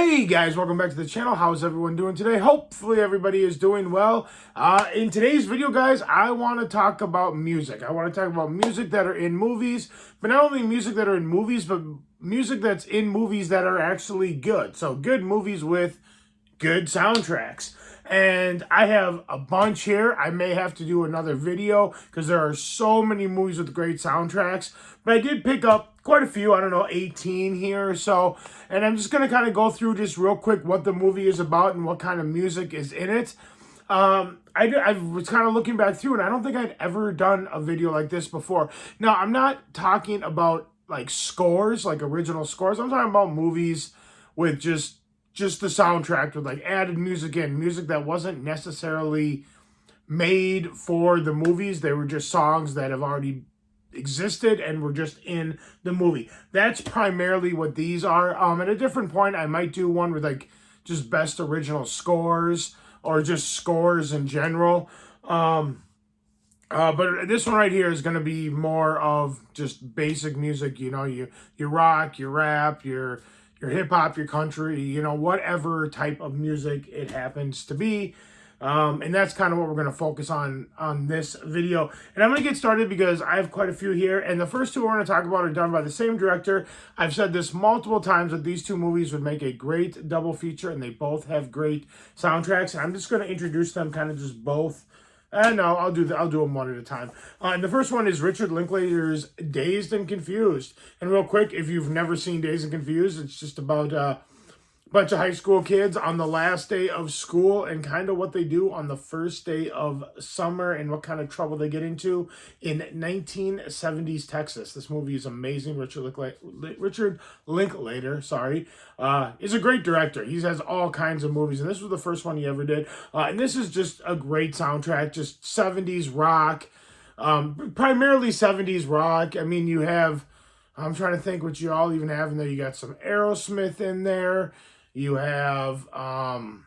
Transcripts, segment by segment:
Hey guys, welcome back to the channel. How's everyone doing today? Hopefully everybody is doing well. In today's video, guys, I want to talk about music. I want to talk about music that are in movies, but not only music that are in movies, but music that's in movies that are actually good. So good movies with good soundtracks. And I have a bunch here. I may have to do another video because there are so many movies with great soundtracks. But I did pick up quite a few, I don't know, 18 here or so. And I'm just going to kind of go through just real quick what the movie is about and what kind of music is in it. I was kind of looking back through and I don't think I'd ever done a video like this before. Now, I'm not talking about like scores, like original scores. I'm talking about movies with just the soundtrack with like added music in, music that wasn't necessarily made for the movies. They were just songs that have already existed and were just in the movie. That's primarily what these are. At a different point, I might do one with like just best original scores or just scores in general. But this one right here is going to be more of just basic music. You know, your rock, your rap, your hip hop, your country, you know, whatever type of music it happens to be. And that's kind of what we're going to focus on this video. And I'm going to get started because I have quite a few here. And the first two we're going to talk about are done by the same director. I've said this multiple times that these two movies would make a great double feature and they both have great soundtracks. And I'm just going to introduce them kind of just both. No, I'll do them one at a time. And the first one is Richard Linklater's Dazed and Confused. And real quick, if you've never seen Dazed and Confused, it's just about a bunch of high school kids on the last day of school and kind of what they do on the first day of summer and what kind of trouble they get into in 1970s Texas. This movie is amazing. Richard Linklater, is a great director. He has all kinds of movies, and this was the first one he ever did. And this is just a great soundtrack, just 70s rock, primarily 70s rock. I mean, you have, I'm trying to think what you all even have in there. You got some Aerosmith in there. You have, oh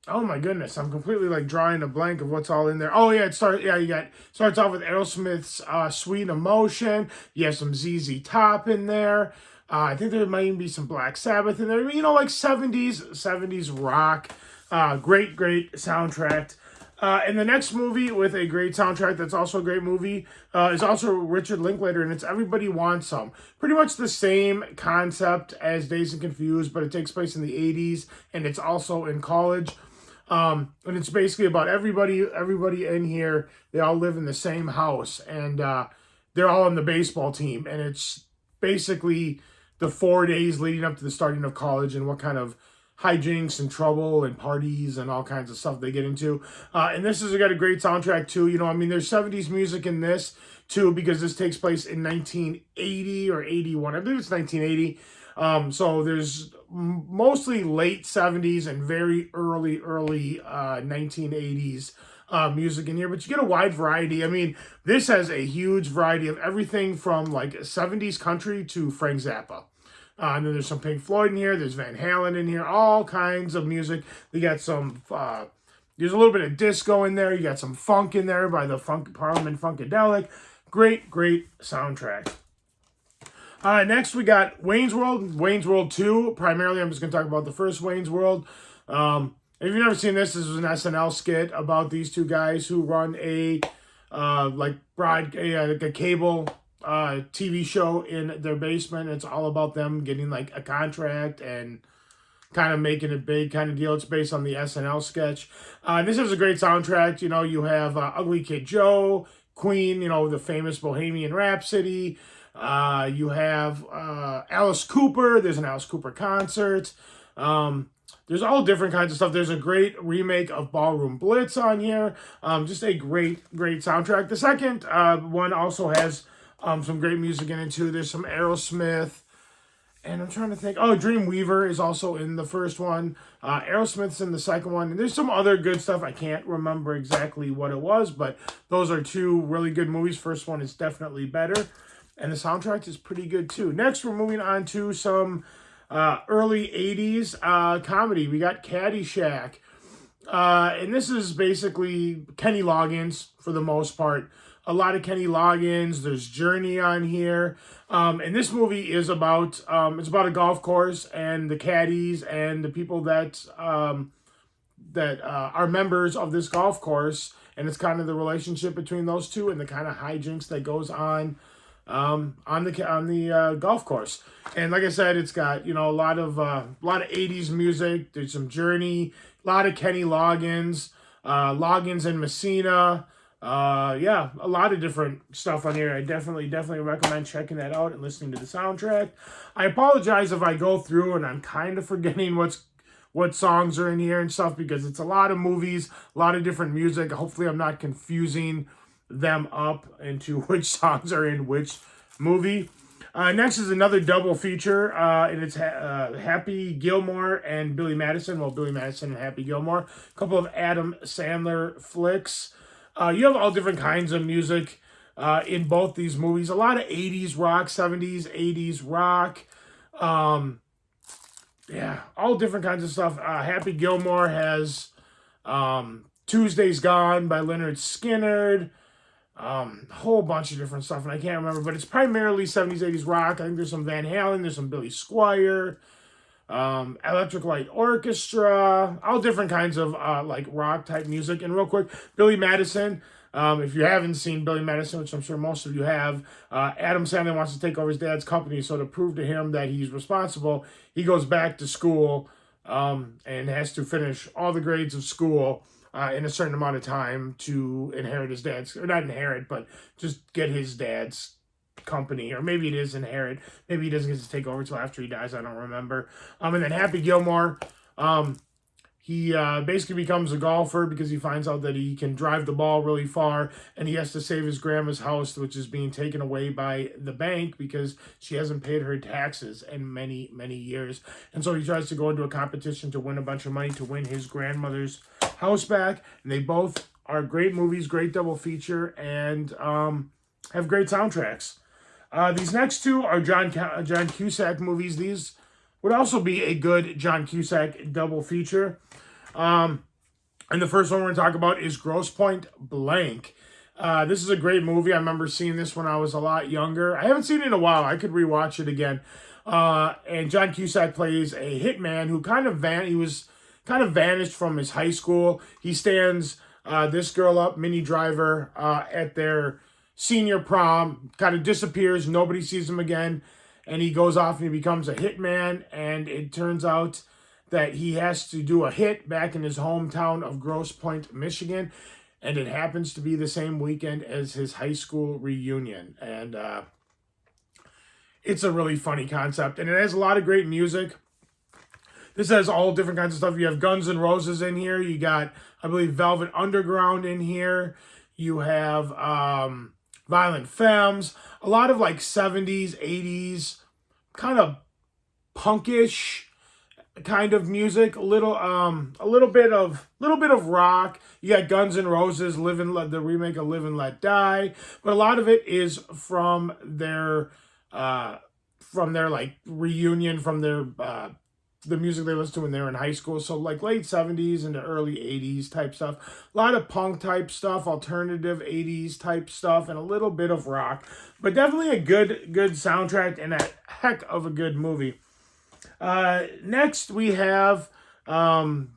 my goodness, I'm completely like drawing a blank of what's all in there. Oh yeah, starts off with Aerosmith's Sweet Emotion. You have some ZZ Top in there. I think there might even be some Black Sabbath in there. You know, like 70s rock. Great soundtrack. And the next movie with a great soundtrack that's also a great movie is also Richard Linklater, and it's Everybody Wants Some. Pretty much the same concept as Dazed and Confused, but it takes place in the 80s, and it's also in college. And it's basically about everybody in here. They all live in the same house, and they're all on the baseball team. And it's basically the 4 days leading up to the starting of college and what kind of hijinks and trouble and parties and all kinds of stuff they get into. And this has got a great soundtrack too. You know, I mean, there's 70s music in this too, because this takes place in 1980 or 81. I believe it's 1980. So there's mostly late 70s and very early 1980s music in here, but you get a wide variety. I mean, this has a huge variety of everything from like 70s country to Frank Zappa. And then there's some Pink Floyd in here. There's Van Halen in here. All kinds of music. We got some, there's a little bit of disco in there. You got some funk in there by the Parliament Funkadelic. Great soundtrack. Next we got Wayne's World. Wayne's World 2. Primarily, I'm just going to talk about the first Wayne's World. If you've never seen this was an SNL skit about these two guys who run a cable TV show in their basement. It's all about them getting like a contract and kind of making it big kind of deal. It's based on the SNL sketch. This is a great soundtrack. You know, you have Ugly Kid Joe, Queen, you know, the famous Bohemian Rhapsody. You have Alice Cooper. There's an Alice Cooper concert. There's all different kinds of stuff. There's a great remake of Ballroom Blitz on here. Just a great soundtrack. The second one also has some great music in it too. There's some Aerosmith, and I'm trying to think. Oh, Dreamweaver is also in the first one. Aerosmith's in the second one, and there's some other good stuff. I can't remember exactly what it was, but those are two really good movies. First one is definitely better, and the soundtrack is pretty good too. Next, we're moving on to some early 80s comedy. We got Caddyshack, and this is basically Kenny Loggins for the most part. a lot of Kenny Loggins. There's Journey on here. And this movie is about, it's about a golf course and the caddies and the people that are members of this golf course. And it's kind of the relationship between those two and the kind of hijinks that goes on the golf course. And like I said, it's got, you know, a lot of 80s music. There's some Journey, a lot of Kenny Loggins, Loggins and Messina. Yeah, a lot of different stuff on here. I definitely recommend checking that out and listening to the soundtrack. I apologize if I go through and I'm kind of forgetting what songs are in here and stuff, because it's a lot of movies, a lot of different music. Hopefully I'm not confusing them up into which songs are in which movie. Next is another double feature, and it's Happy Gilmore and Billy Madison. Well, Billy Madison and Happy Gilmore. A couple of Adam Sandler flicks. You have all different kinds of music in both these movies. A lot of 80s rock, 70s, 80s rock. Yeah, all different kinds of stuff. Happy Gilmore has Tuesday's Gone by Lynyrd Skynyrd. A whole bunch of different stuff, and I can't remember, but it's primarily 70s, 80s rock. I think there's some Van Halen, there's some Billy Squier, Electric Light Orchestra, all different kinds of like rock type music. And real quick, Billy Madison. If you haven't seen Billy Madison, which I'm sure most of you have, Adam Sandler wants to take over his dad's company. So to prove to him that he's responsible, he goes back to school and has to finish all the grades of school in a certain amount of time to inherit his dad's, or not inherit, but just get his dad's company. Or maybe it is inherit. Maybe he doesn't get to take over until after he dies. I don't remember. And then Happy Gilmore, he basically becomes a golfer because he finds out that he can drive the ball really far, and he has to save his grandma's house, which is being taken away by the bank because she hasn't paid her taxes in many, many years. And so he tries to go into a competition to win a bunch of money to win his grandmother's house back. And they both are great movies, great double feature, and have great soundtracks. These next two are John Cusack movies. These would also be a good John Cusack double feature. And the first one we're going to talk about is Grosse Pointe Blank. This is a great movie. I remember seeing this when I was a lot younger. I haven't seen it in a while. I could rewatch it again. And John Cusack plays a hitman who he was kind of vanished from his high school. He stands this girl up, Minnie Driver, at their senior prom, kind of disappears. Nobody sees him again. And he goes off and he becomes a hitman. And it turns out that he has to do a hit back in his hometown of Grosse Pointe, Michigan. And it happens to be the same weekend as his high school reunion. And it's a really funny concept. And it has a lot of great music. This has all different kinds of stuff. You have Guns N' Roses in here. You got, I believe, Velvet Underground in here. You have Violent Femmes. A lot of like 70s, 80s, kind of punkish kind of music. A little bit of rock. You got Guns N' Roses, the remake of Live and Let Die. But a lot of it is from their like reunion, from their the music they listened to when they were in high school. So like late 70s into early 80s type stuff. A lot of punk type stuff, alternative 80s type stuff, and a little bit of rock. But definitely a good soundtrack and a heck of a good movie. Next we have John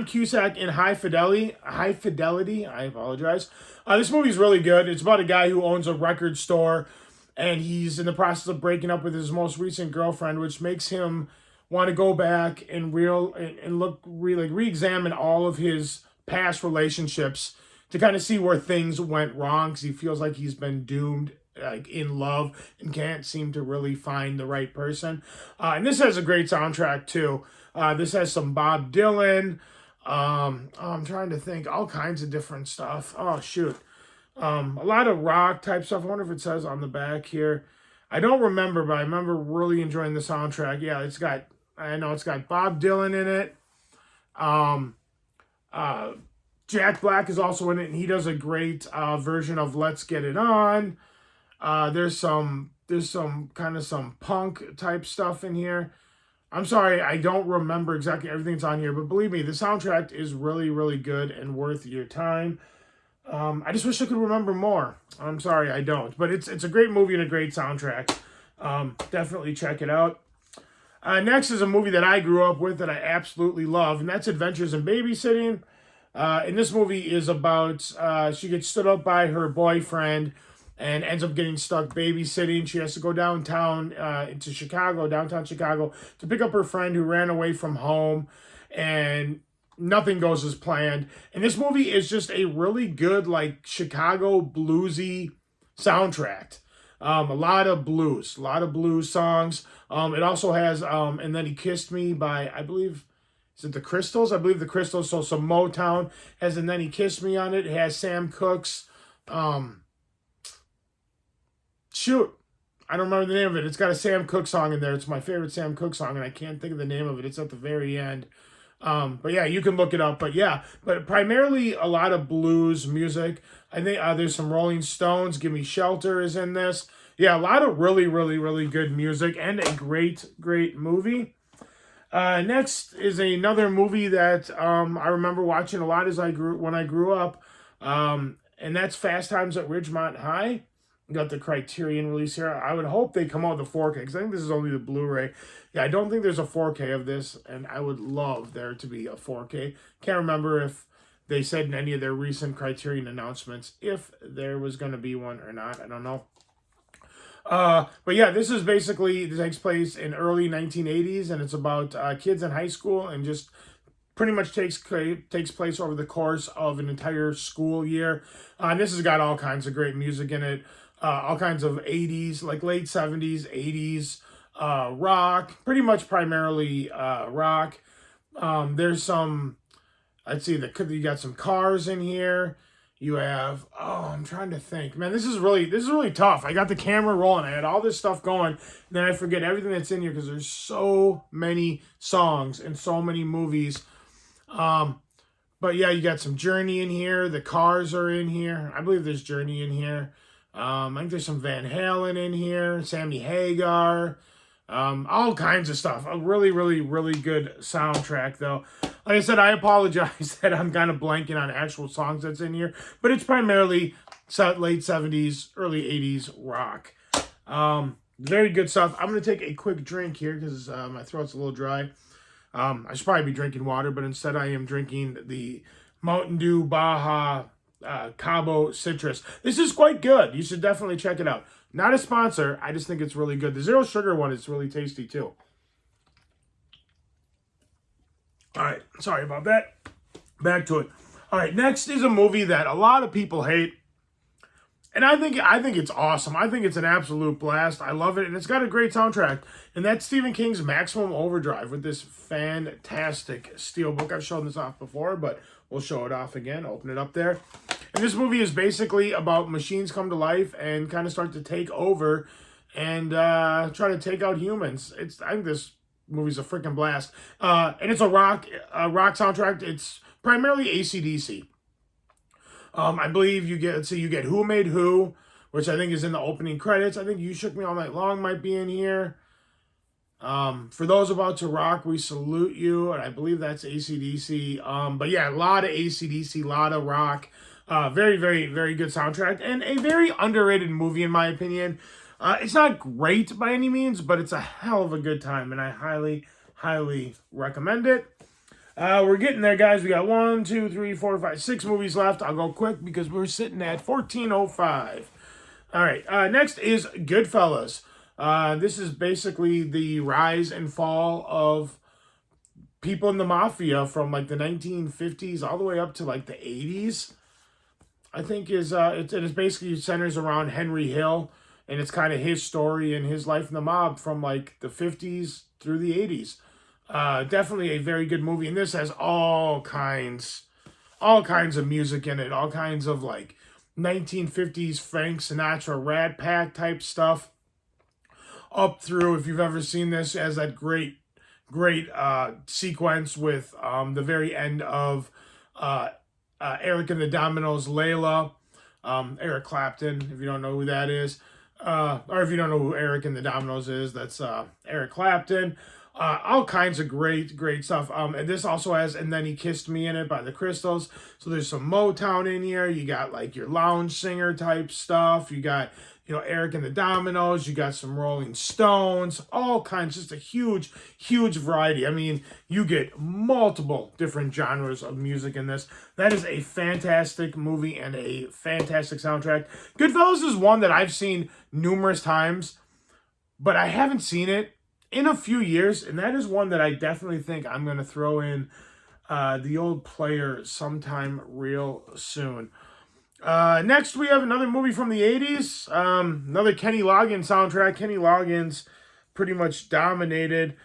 Cusack in High Fidelity. I apologize. This movie's really good. It's about a guy who owns a record store, and he's in the process of breaking up with his most recent girlfriend, which makes him want to go back and re-examine all of his past relationships to kind of see where things went wrong, because he feels like he's been doomed, like in love, and can't seem to really find the right person. And this has a great soundtrack too. This has some Bob Dylan. I'm trying to think, all kinds of different stuff. Oh shoot. A lot of rock type stuff. I wonder if it says on the back here. I don't remember, but I remember really enjoying the soundtrack. Yeah, it's got Bob Dylan in it. Jack Black is also in it, and he does a great version of Let's Get It On. There's some punk type stuff in here. I'm sorry, I don't remember exactly everything that's on here, but believe me, the soundtrack is really, really good and worth your time. I just wish I could remember more. I'm sorry, I don't. But it's a great movie and a great soundtrack. Definitely check it out. Next is a movie that I grew up with that I absolutely love, and that's Adventures in Babysitting. And this movie is about she gets stood up by her boyfriend and ends up getting stuck babysitting. She has to go downtown into Chicago, downtown Chicago, to pick up her friend who ran away from home, and nothing goes as planned. And this movie is just a really good, like, Chicago bluesy soundtrack. A lot of blues songs. It also has And Then He Kissed Me by, I believe, is it the Crystals? I believe the Crystals. So some Motown has And Then He Kissed Me on it. It has Sam Cooke's, shoot, I don't remember the name of it. It's got a Sam Cooke song in there. It's my favorite Sam Cooke song, and I can't think of the name of it. It's at the very end. But yeah, you can look it up. But yeah, but primarily a lot of blues music. I think there's some Rolling Stones. Give Me Shelter is in this. Yeah, a lot of really, really, really good music and a great, great movie. Next is another movie that I remember watching a lot when I grew up, and that's Fast Times at Ridgemont High. Got the Criterion release here. I would hope they come out with the 4K, because I think this is only the Blu-ray. Yeah, I don't think there's a 4K of this, and I would love there to be a 4K. Can't remember if they said in any of their recent Criterion announcements if there was going to be one or not. I don't know. But yeah, this takes place in early 1980s, and it's about kids in high school, and just pretty much takes place over the course of an entire school year. And this has got all kinds of great music in it. All kinds of 80s, like late 70s, 80s, rock, pretty much primarily rock. There's some, let's see, you got some Cars in here. You have, I'm trying to think. Man, this is really tough. I got the camera rolling. I had all this stuff going. And then I forget everything that's in here because there's so many songs and so many movies. But yeah, you got some Journey in here. The Cars are in here. I believe there's Journey in here. I think there's some Van Halen in here, Sammy Hagar, all kinds of stuff. A really, really, really good soundtrack, though. Like I said, I apologize that I'm kind of blanking on actual songs that's in here, but it's primarily late 70s, early 80s rock. Very good stuff. I'm going to take a quick drink here because my throat's a little dry. I should probably be drinking water, but instead I am drinking the Mountain Dew Baja Cabo Citrus. This is quite good. You should definitely check it out. Not a sponsor. I just think it's really good. The zero sugar one is really tasty too. All right. Sorry about that. Back to it. All right. Next is a movie that a lot of people hate. And I think it's awesome. I think it's an absolute blast. I love it. And it's got a great soundtrack. And that's Stephen King's Maximum Overdrive with this fantastic steelbook. I've shown this off before, but we'll show it off again. Open it up there. And this movie is basically about machines come to life and kind of start to take over and try to take out humans. I think this movie's a freaking blast. And it's a rock soundtrack. It's primarily AC/DC. I believe you get Who Made Who, which I think is in the opening credits. I think You Shook Me All Night Long might be in here. For those about to rock, we salute you, and I believe that's AC/DC. But yeah, a lot of AC/DC, a lot of rock. Very, very, very good soundtrack, and a very underrated movie in my opinion. It's not great by any means, but it's a hell of a good time, and I highly, highly recommend it. We're getting there, guys. We got 1, 2, 3, 4, 5, 6 movies left. I'll go quick because we're sitting at 14:05. All right. Next is Goodfellas. This is basically the rise and fall of people in the mafia from like the 1950s all the way up to like the 80s. I think it is basically centers around Henry Hill, and it's kind of his story and his life in the mob from like the 50s through the 80s. Definitely a very good movie, and this has all kinds of music in it, all kinds of like 1950s Frank Sinatra Rat Pack type stuff, up through, if you've ever seen this, as that great sequence with the very end of Eric and the Dominoes, Layla, Eric Clapton, if you don't know who that is, or if you don't know who Eric and the Dominoes is, that's Eric Clapton. All kinds of great stuff. And this also has "And Then He Kissed Me" in it by the Crystals. So there's some Motown in here. You got like your lounge singer type stuff. You got, you know, Eric and the Dominoes. You got some Rolling Stones. All kinds. Just a huge variety. I mean, you get multiple different genres of music in this. That is a fantastic movie and a fantastic soundtrack. Goodfellas is one that I've seen numerous times, but I haven't seen it in a few years, and that is one that I definitely think I'm going to throw in the old player sometime real soon. Next, we have another movie from the 80s, another Kenny Loggins soundtrack. Kenny Loggins pretty much dominated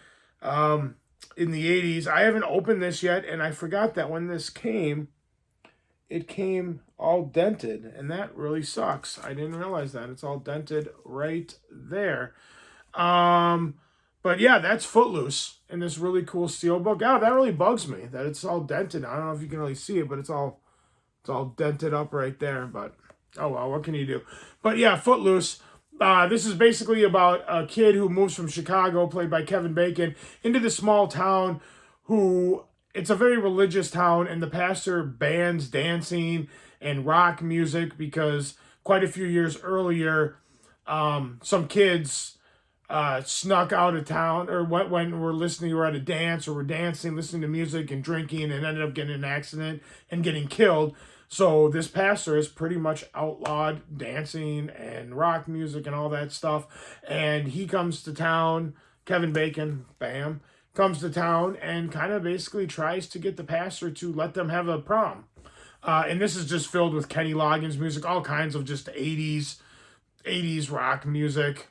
in the 80s. I haven't opened this yet, and I forgot that when this came, it came all dented, and that really sucks. I didn't realize that. It's all dented right there. But yeah, that's Footloose in this really cool steelbook. Oh, that really bugs me that it's all dented. I don't know if you can really see it, but it's all dented up right there. But oh well, what can you do? But yeah, Footloose. This is basically about a kid who moves from Chicago, played by Kevin Bacon, into this small town. It's a very religious town, and the pastor bans dancing and rock music because quite a few years earlier, some kids snuck out of town, or when we're at a dance, or we're dancing, listening to music and drinking, and ended up getting in an accident and getting killed. So this pastor has pretty much outlawed dancing and rock music and all that stuff. And he comes to town, Kevin Bacon, bam, comes to town and kind of basically tries to get the pastor to let them have a prom. And this is just filled with Kenny Loggins music, all kinds of just 80s rock music.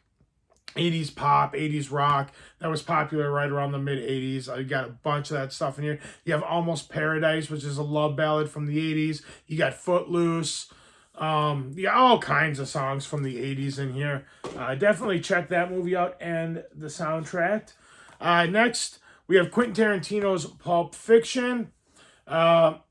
80s pop, 80s rock that was popular right around the mid 80s. I got a bunch of that stuff in here. You have Almost Paradise, which is a love ballad from the 80s. You got Footloose. You got all kinds of songs from the 80s in here. Definitely check that movie out and the soundtrack. Next, we have Quentin Tarantino's Pulp Fiction. Pulp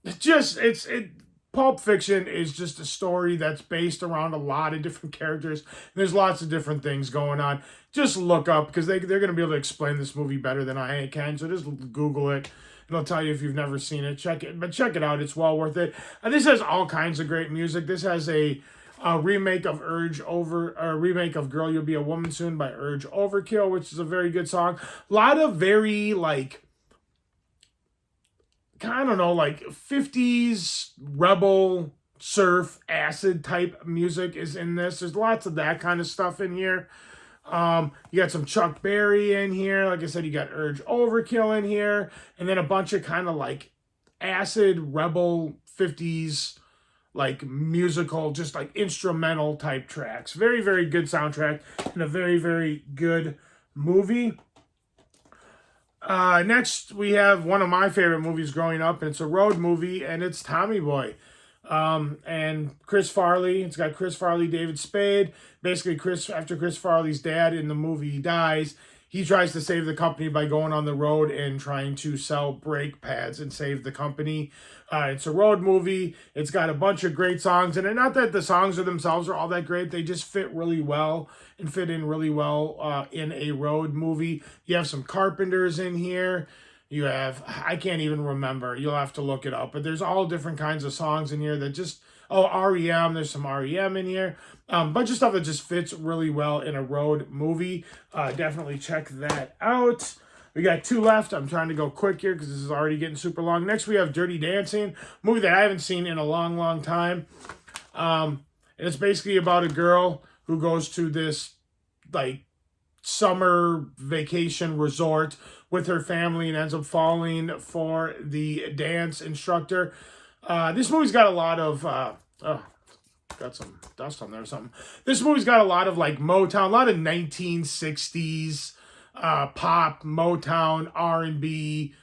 Fiction is just a story that's based around a lot of different characters. There's lots of different things going on. Just look up, because they're going to be able to explain this movie better than I can. So just Google it. It'll tell you if you've never seen it. Check it out. It's well worth it. This has all kinds of great music. This has a remake of Girl, You'll Be a Woman Soon by Urge Overkill, which is a very good song. A lot of very, like, I don't know, like 50s rebel surf acid type music is in this. There's lots of that kind of stuff in here. You got some Chuck Berry in here. Like I said, you got Urge Overkill in here. And then a bunch of kind of like acid rebel 50s like musical, just like instrumental type tracks. Very, very good soundtrack and a very, very good movie. Next, we have one of my favorite movies growing up, and it's a road movie, and it's Tommy Boy. And Chris Farley. It's got Chris Farley, David Spade. Basically, after Chris Farley's dad in the movie dies, he tries to save the company by going on the road and trying to sell brake pads and save the company. It's a road movie. It's got a bunch of great songs in it. Not that the songs themselves are all that great. They just fit really well and fit in really well in a road movie. You have some Carpenters in here. You have, I can't even remember. You'll have to look it up. But there's all different kinds of songs in here that just, REM. There's some REM in here. Bunch of stuff that just fits really well in a road movie. Definitely check that out. We got two left. I'm trying to go quick here because this is already getting super long. Next, we have Dirty Dancing, a movie that I haven't seen in a long, long time. And it's basically about a girl who goes to this, like, summer vacation resort with her family and ends up falling for the dance instructor. This movie's got a lot of... got some dust on there or something. This movie's got a lot of, like, Motown, a lot of 1960s pop, Motown, R&B,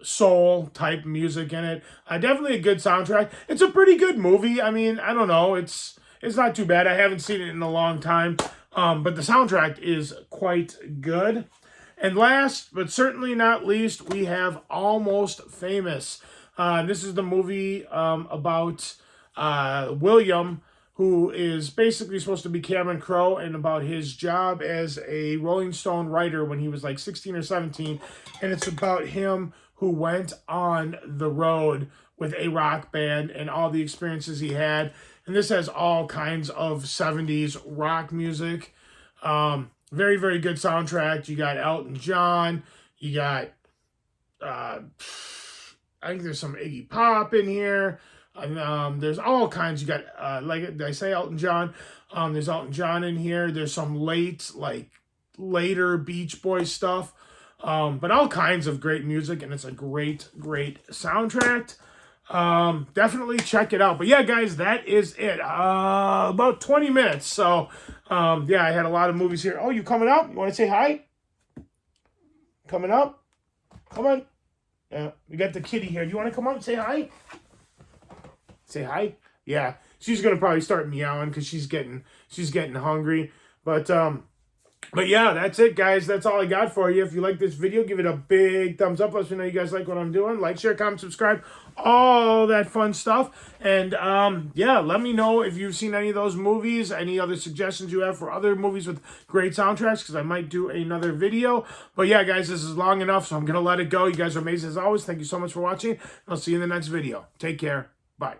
soul type music in it. Definitely a good soundtrack. It's a pretty good movie. I mean, I don't know. It's not too bad. I haven't seen it in a long time. But the soundtrack is quite good. And last, but certainly not least, we have Almost Famous. This is the movie about William, who is basically supposed to be Cameron Crowe, and about his job as a Rolling Stone writer when he was like 16 or 17. And it's about him who went on the road with a rock band and all the experiences he had. And this has all kinds of 70s rock music. Very, very good soundtrack. You got Elton John. You got, I think there's some Iggy Pop in here. There's all kinds. You got, like did I say Elton John? There's Elton John in here. There's some later Beach Boys stuff. But all kinds of great music, and it's a great, great soundtrack. Definitely check it out. But yeah, guys, that is it. About 20 minutes. So, yeah, I had a lot of movies here. Oh, you coming up? You want to say hi? Coming up? Come on. Yeah, we got the kitty here. You want to come up and say hi? Say hi? Yeah, she's gonna probably start meowing because she's getting hungry. But yeah, that's it, guys. That's all I got for you. If you like this video, give it a big thumbs up. Let me know you guys like what I'm doing. Like, share, comment, subscribe, all that fun stuff. And yeah, let me know if you've seen any of those movies, any other suggestions you have for other movies with great soundtracks, because I might do another video. But yeah, guys, this is long enough, so I'm going to let it go. You guys are amazing as always. Thank you so much for watching. I'll see you in the next video. Take care. Bye.